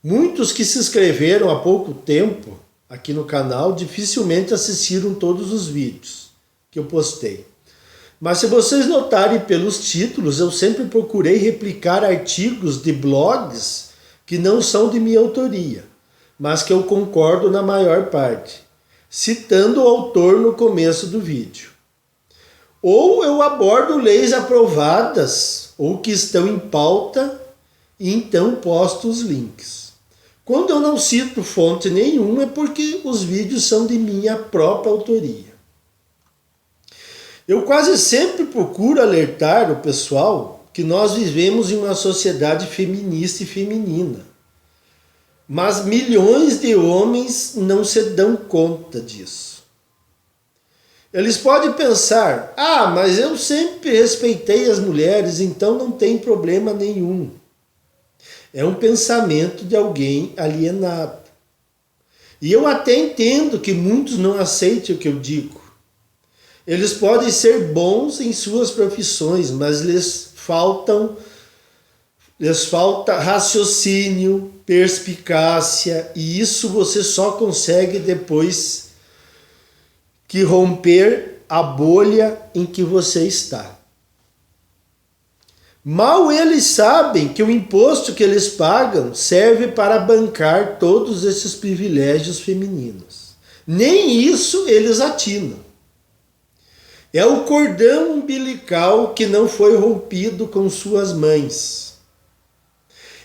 Muitos que se inscreveram há pouco tempo aqui no canal dificilmente assistiram todos os vídeos que eu postei. Mas se vocês notarem pelos títulos, eu sempre procurei replicar artigos de blogs que não são de minha autoria, mas que eu concordo na maior parte, citando o autor no começo do vídeo. Ou eu abordo leis aprovadas ou que estão em pauta e então posto os links. Quando eu não cito fonte nenhuma é porque os vídeos são de minha própria autoria. Eu quase sempre procuro alertar o pessoal que nós vivemos em uma sociedade feminista e feminina. Mas milhões de homens não se dão conta disso. Eles podem pensar, mas eu sempre respeitei as mulheres, então não tem problema nenhum. É um pensamento de alguém alienado. E eu até entendo que muitos não aceitem o que eu digo. Eles podem ser bons em suas profissões, mas lhes falta raciocínio, perspicácia, e isso você só consegue depois que romper a bolha em que você está. Mal eles sabem que o imposto que eles pagam serve para bancar todos esses privilégios femininos. Nem isso eles atinam. É o cordão umbilical que não foi rompido com suas mães.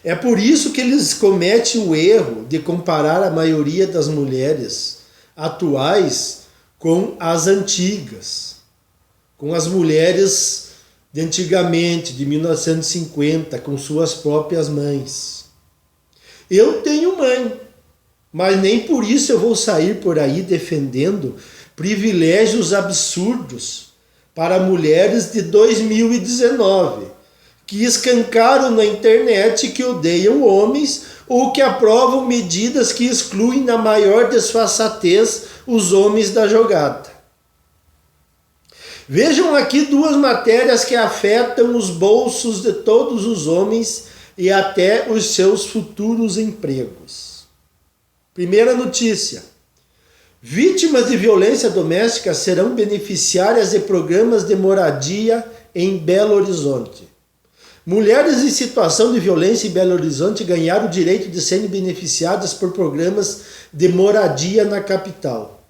É por isso que eles cometem o erro de comparar a maioria das mulheres atuais com as antigas, com as mulheres de antigamente, de 1950, com suas próprias mães. Eu tenho mãe, mas nem por isso eu vou sair por aí defendendo privilégios absurdos para mulheres de 2019, que escancaram na internet que odeiam homens ou que aprovam medidas que excluem na maior desfaçatez os homens da jogada. Vejam aqui duas matérias que afetam os bolsos de todos os homens e até os seus futuros empregos. Primeira notícia. Vítimas de violência doméstica serão beneficiárias de programas de moradia em Belo Horizonte. Mulheres em situação de violência em Belo Horizonte ganharam o direito de serem beneficiadas por programas de moradia na capital.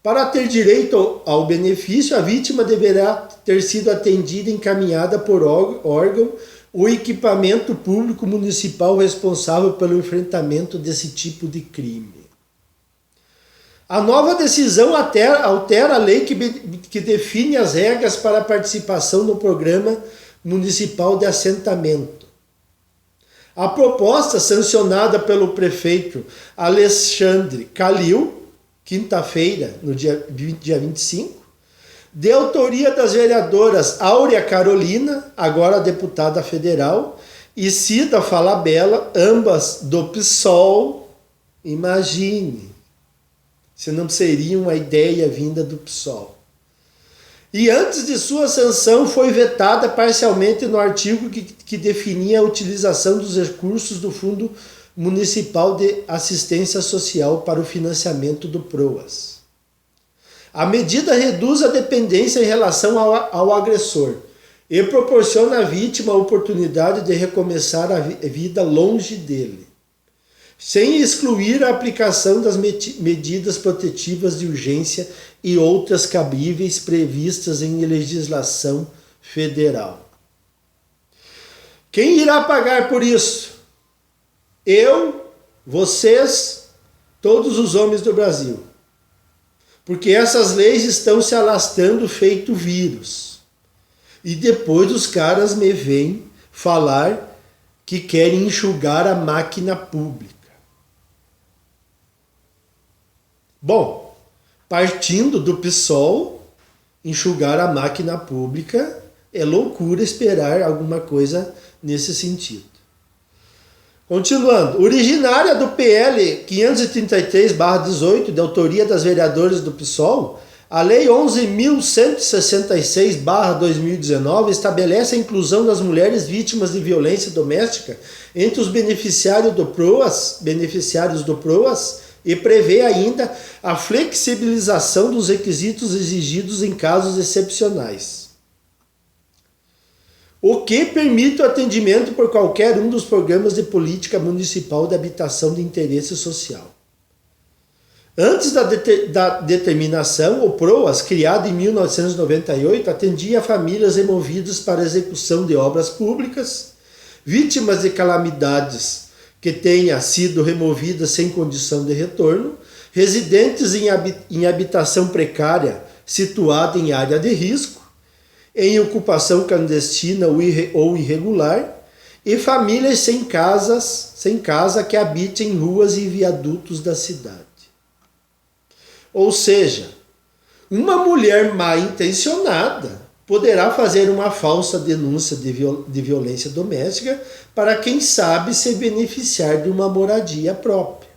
Para ter direito ao benefício, a vítima deverá ter sido atendida e encaminhada por órgão ou equipamento público municipal responsável pelo enfrentamento desse tipo de crime. A nova decisão altera a lei que define as regras para a participação no Programa Municipal de Assentamento. A proposta, sancionada pelo prefeito Alexandre Calil, quinta-feira, no dia 25, de autoria das vereadoras Áurea Carolina, agora deputada federal, e Cida Falabella, ambas do PSOL. Imagine, se não seria uma ideia vinda do PSOL. E antes de sua sanção foi vetada parcialmente no artigo que definia a utilização dos recursos do Fundo Municipal de Assistência Social para o financiamento do PROAS. A medida reduz a dependência em relação ao agressor e proporciona à vítima a oportunidade de recomeçar a vida longe dele, sem excluir a aplicação das medidas protetivas de urgência e outras cabíveis previstas em legislação federal. Quem irá pagar por isso? Eu, vocês, todos os homens do Brasil. Porque essas leis estão se alastrando feito vírus. E depois os caras me vêm falar que querem enxugar a máquina pública. Bom, partindo do PSOL, enxugar a máquina pública é loucura esperar alguma coisa nesse sentido. Continuando, originária do PL 533/18, de autoria das vereadoras do PSOL, A Lei 11.166/2019 estabelece a inclusão das mulheres vítimas de violência doméstica entre os beneficiários do PROAS e prevê ainda a flexibilização dos requisitos exigidos em casos excepcionais, o que permite o atendimento por qualquer um dos programas de política municipal de habitação de interesse social. Antes da determinação, o PROAS, criado em 1998, atendia famílias removidas para execução de obras públicas, vítimas de calamidades que tenha sido removidas sem condição de retorno, residentes em habitação precária situada em área de risco, em ocupação clandestina ou irregular, e famílias sem casa que habitem em ruas e viadutos da cidade. Ou seja, uma mulher mal intencionada poderá fazer uma falsa denúncia de violência doméstica para, quem sabe, se beneficiar de uma moradia própria,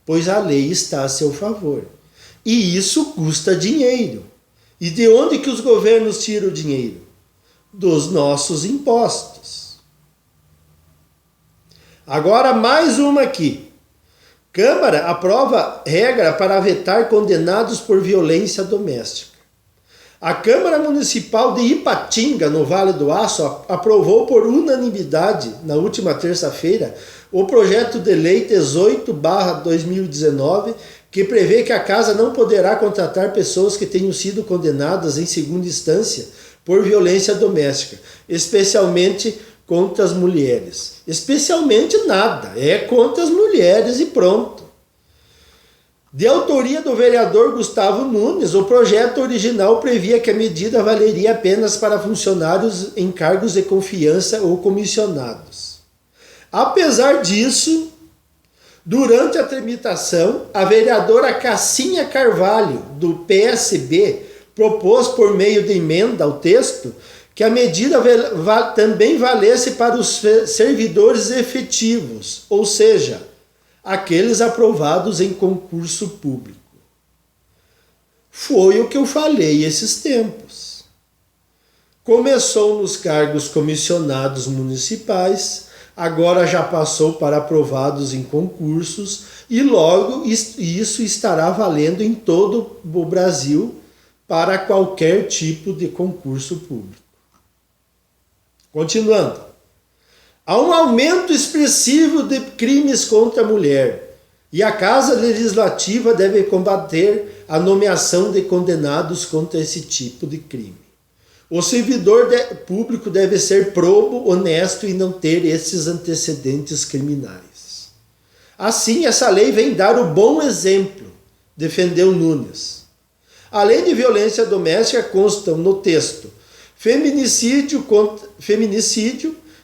pois a lei está a seu favor. E isso custa dinheiro. E de onde que os governos tiram o dinheiro? Dos nossos impostos. Agora mais uma aqui. Câmara aprova regra para vetar condenados por violência doméstica. A Câmara Municipal de Ipatinga, no Vale do Aço, aprovou por unanimidade, na última terça-feira, o projeto de lei 18/2019, que prevê que a casa não poderá contratar pessoas que tenham sido condenadas em segunda instância por violência doméstica, especialmente contra as mulheres. Especialmente nada, é contra as mulheres e pronto. De autoria do vereador Gustavo Nunes, o projeto original previa que a medida valeria apenas para funcionários em cargos de confiança ou comissionados. Apesar disso, durante a tramitação, a vereadora Cassinha Carvalho, do PSB, propôs por meio de emenda ao texto que a medida também valesse para os servidores efetivos, ou seja, aqueles aprovados em concurso público. Foi o que eu falei esses tempos. Começou nos cargos comissionados municipais, agora já passou para aprovados em concursos e logo isso estará valendo em todo o Brasil para qualquer tipo de concurso público. Continuando. Há um aumento expressivo de crimes contra a mulher e a Casa Legislativa deve combater a nomeação de condenados contra esse tipo de crime. O servidor público deve ser probo, honesto e não ter esses antecedentes criminais. Assim, essa lei vem dar o bom exemplo, defendeu Nunes. A lei de violência doméstica consta no texto feminicídio,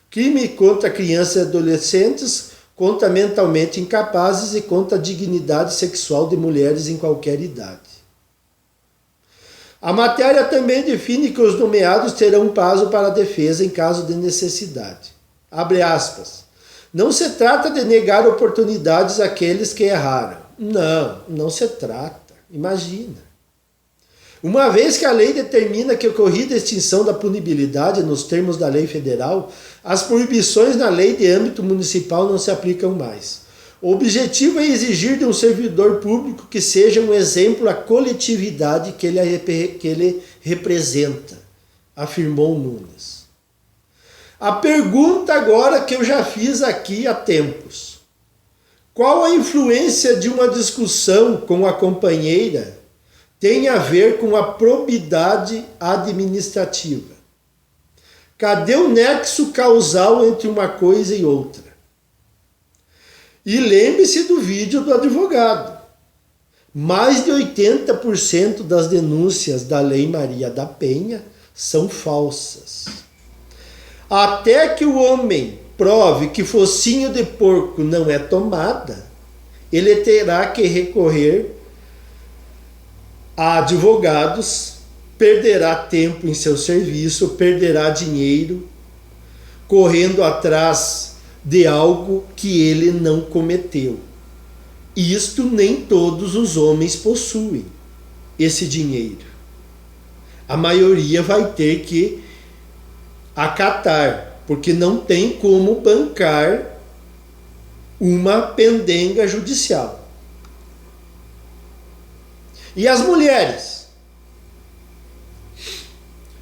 crime contra crianças e adolescentes, contra mentalmente incapazes e contra a dignidade sexual de mulheres em qualquer idade. A matéria também define que os nomeados terão prazo para a defesa em caso de necessidade. Abre aspas. Não se trata de negar oportunidades àqueles que erraram. Não se trata. Imagina. Uma vez que a lei determina que ocorrida a extinção da punibilidade nos termos da lei federal, as proibições na lei de âmbito municipal não se aplicam mais. O objetivo é exigir de um servidor público que seja um exemplo à coletividade que ele representa, afirmou Nunes. A pergunta agora que eu já fiz aqui há tempos. Qual a influência de uma discussão com a companheira tem a ver com a probidade administrativa? Cadê o nexo causal entre uma coisa e outra? E lembre-se do vídeo do advogado. Mais de 80% das denúncias da Lei Maria da Penha são falsas. Até que o homem prove que focinho de porco não é tomada, ele terá que recorrer a advogados, perderá tempo em seu serviço, perderá dinheiro, correndo atrás de algo que ele não cometeu. Isto nem todos os homens possuem. esse dinheiro? A maioria vai ter que acatar, porque não tem como bancar uma pendenga judicial. E as mulheres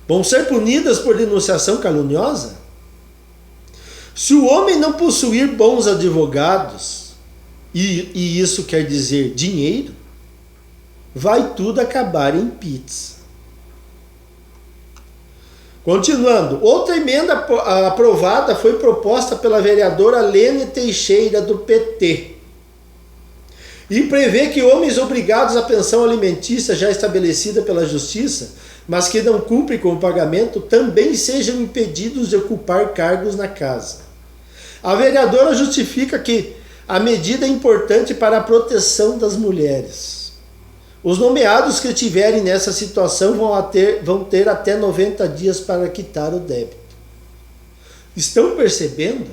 vão ser punidas por denunciação caluniosa? Se o homem não possuir bons advogados, e isso quer dizer dinheiro, vai tudo acabar em pizza. Continuando, outra emenda aprovada foi proposta pela vereadora Lene Teixeira, do PT, e prevê que homens obrigados à pensão alimentícia já estabelecida pela Justiça, mas que não cumprem com o pagamento, também sejam impedidos de ocupar cargos na casa. A vereadora justifica que a medida é importante para a proteção das mulheres. Os nomeados que estiverem nessa situação vão ter até 90 dias para quitar o débito. Estão percebendo?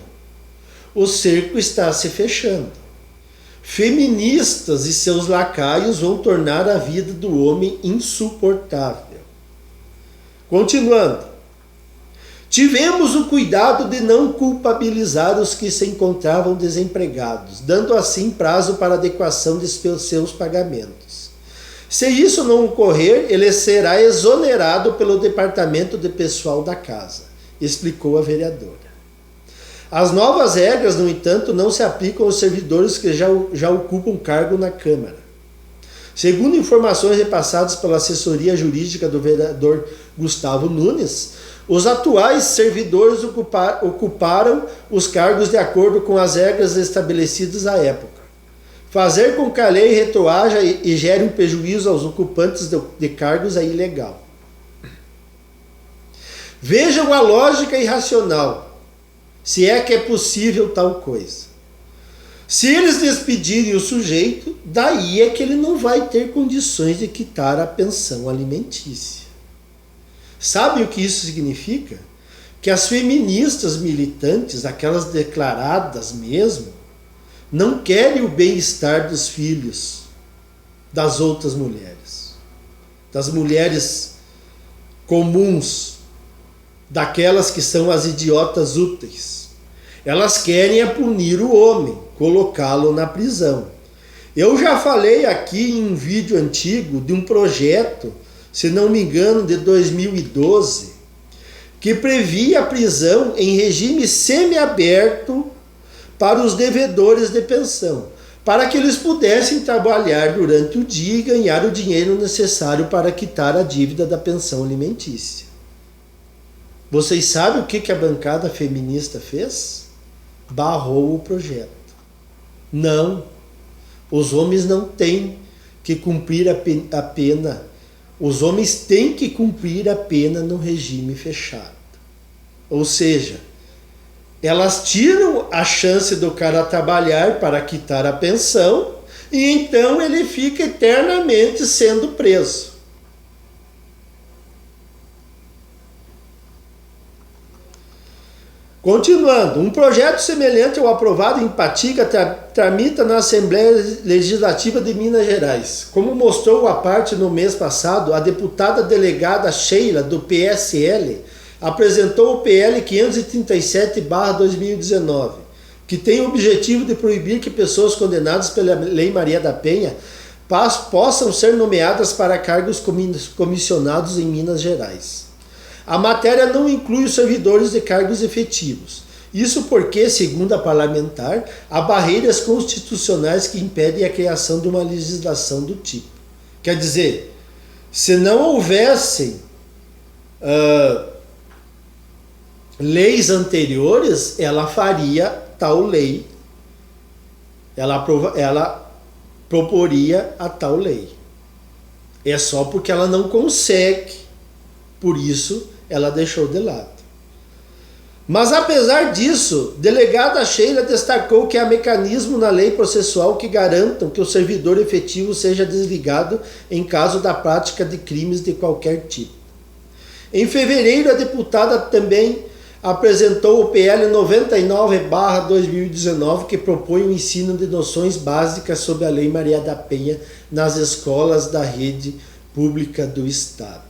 O cerco está se fechando. Feministas e seus lacaios vão tornar a vida do homem insuportável. Continuando. Tivemos o cuidado de não culpabilizar os que se encontravam desempregados, dando assim prazo para adequação de seus pagamentos. Se isso não ocorrer, ele será exonerado pelo departamento de pessoal da casa, explicou a vereadora. As novas regras, no entanto, não se aplicam aos servidores que já ocupam cargo na Câmara. Segundo informações repassadas pela assessoria jurídica do vereador Gustavo Nunes, os atuais servidores ocuparam os cargos de acordo com as regras estabelecidas à época. Fazer com que a lei retroaja e gere um prejuízo aos ocupantes de cargos é ilegal. Vejam a lógica irracional, se é que é possível tal coisa. Se eles despedirem o sujeito, daí é que ele não vai ter condições de quitar a pensão alimentícia. Sabe o que isso significa? Que as feministas militantes, aquelas declaradas mesmo, não querem o bem-estar dos filhos das outras mulheres, das mulheres comuns, daquelas que são as idiotas úteis. Elas querem é punir o homem, colocá-lo na prisão. Eu já falei aqui em um vídeo antigo de um projeto, se não me engano, de 2012, que previa a prisão em regime semiaberto para os devedores de pensão, para que eles pudessem trabalhar durante o dia e ganhar o dinheiro necessário para quitar a dívida da pensão alimentícia. Vocês sabem o que a bancada feminista fez? Barrou o projeto. Não, os homens não têm que cumprir a pena. Os homens têm que cumprir a pena no regime fechado. Ou seja, elas tiram a chance do cara trabalhar para quitar a pensão e então ele fica eternamente sendo preso. Continuando, um projeto semelhante ao aprovado em Patinga tramita na Assembleia Legislativa de Minas Gerais. Como mostrou a parte no mês passado, a deputada delegada Sheila, do PSL, apresentou o PL 537/2019, que tem o objetivo de proibir que pessoas condenadas pela Lei Maria da Penha possam ser nomeadas para cargos comissionados em Minas Gerais. A matéria não inclui os servidores de cargos efetivos. Isso porque, segundo a parlamentar, há barreiras constitucionais que impedem a criação de uma legislação do tipo. Quer dizer, se não houvessem leis anteriores, ela faria tal lei. Ela proporia a tal lei. É só porque ela não consegue. Por isso, ela deixou de lado. Mas apesar disso, delegada Sheila destacou que há mecanismo na lei processual que garantam que o servidor efetivo seja desligado em caso da prática de crimes de qualquer tipo. Em fevereiro, a deputada também apresentou o PL 99/2019, que propõe o ensino de noções básicas sobre a Lei Maria da Penha nas escolas da rede pública do Estado.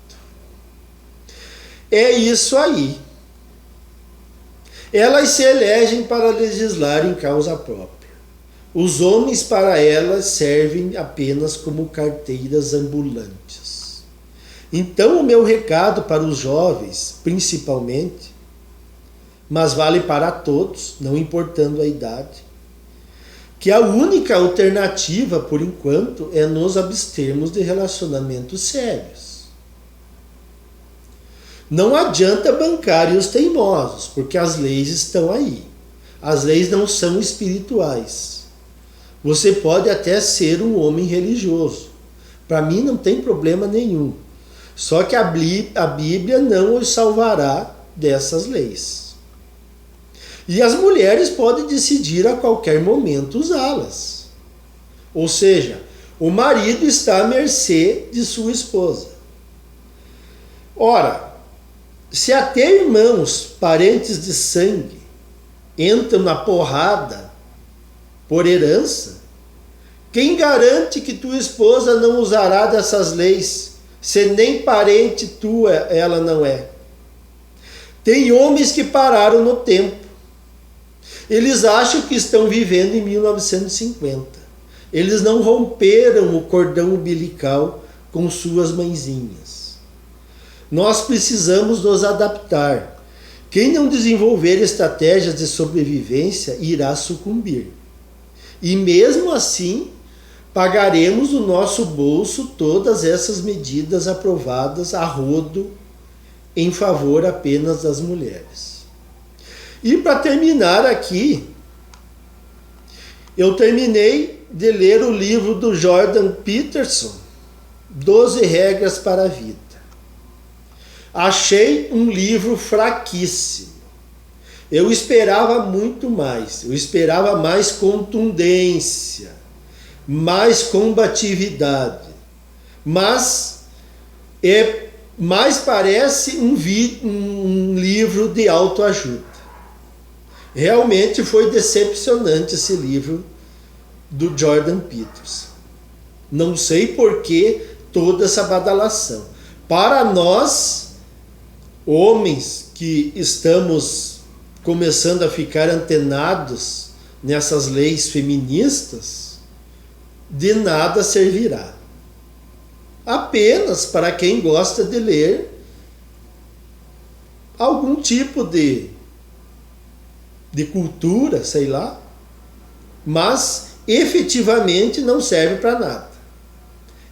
É isso aí. Elas se elegem para legislar em causa própria. Os homens para elas servem apenas como carteiras ambulantes. Então o meu recado para os jovens, principalmente, mas vale para todos, não importando a idade, que a única alternativa, por enquanto, é nos abstermos de relacionamentos sérios. Não adianta bancar os teimosos, porque as leis estão aí. As leis não são espirituais. Você pode até ser um homem religioso. Para mim não tem problema nenhum. Só que a Bíblia não os salvará dessas leis. E as mulheres podem decidir a qualquer momento usá-las. Ou seja, o marido está à mercê de sua esposa. Ora, se até irmãos, parentes de sangue, entram na porrada por herança, quem garante que tua esposa não usará dessas leis, se nem parente tua ela não é? Tem homens que pararam no tempo. Eles acham que estão vivendo em 1950. Eles não romperam o cordão umbilical com suas mãezinhas. Nós precisamos nos adaptar. Quem não desenvolver estratégias de sobrevivência irá sucumbir. E mesmo assim, pagaremos do nosso bolso todas essas medidas aprovadas a rodo em favor apenas das mulheres. E para terminar aqui, eu terminei de ler o livro do Jordan Peterson, 12 Regras para a Vida. Achei um livro fraquíssimo. Eu esperava muito mais. Eu esperava mais contundência, mais combatividade. Mas mais parece um livro de autoajuda. Realmente foi decepcionante esse livro do Jordan Peterson. Não sei por que toda essa badalação. Para nós, homens que estamos começando a ficar antenados nessas leis feministas, de nada servirá. Apenas para quem gosta de ler algum tipo de cultura, sei lá, mas efetivamente não serve para nada.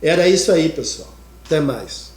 Era isso aí, pessoal. Até mais.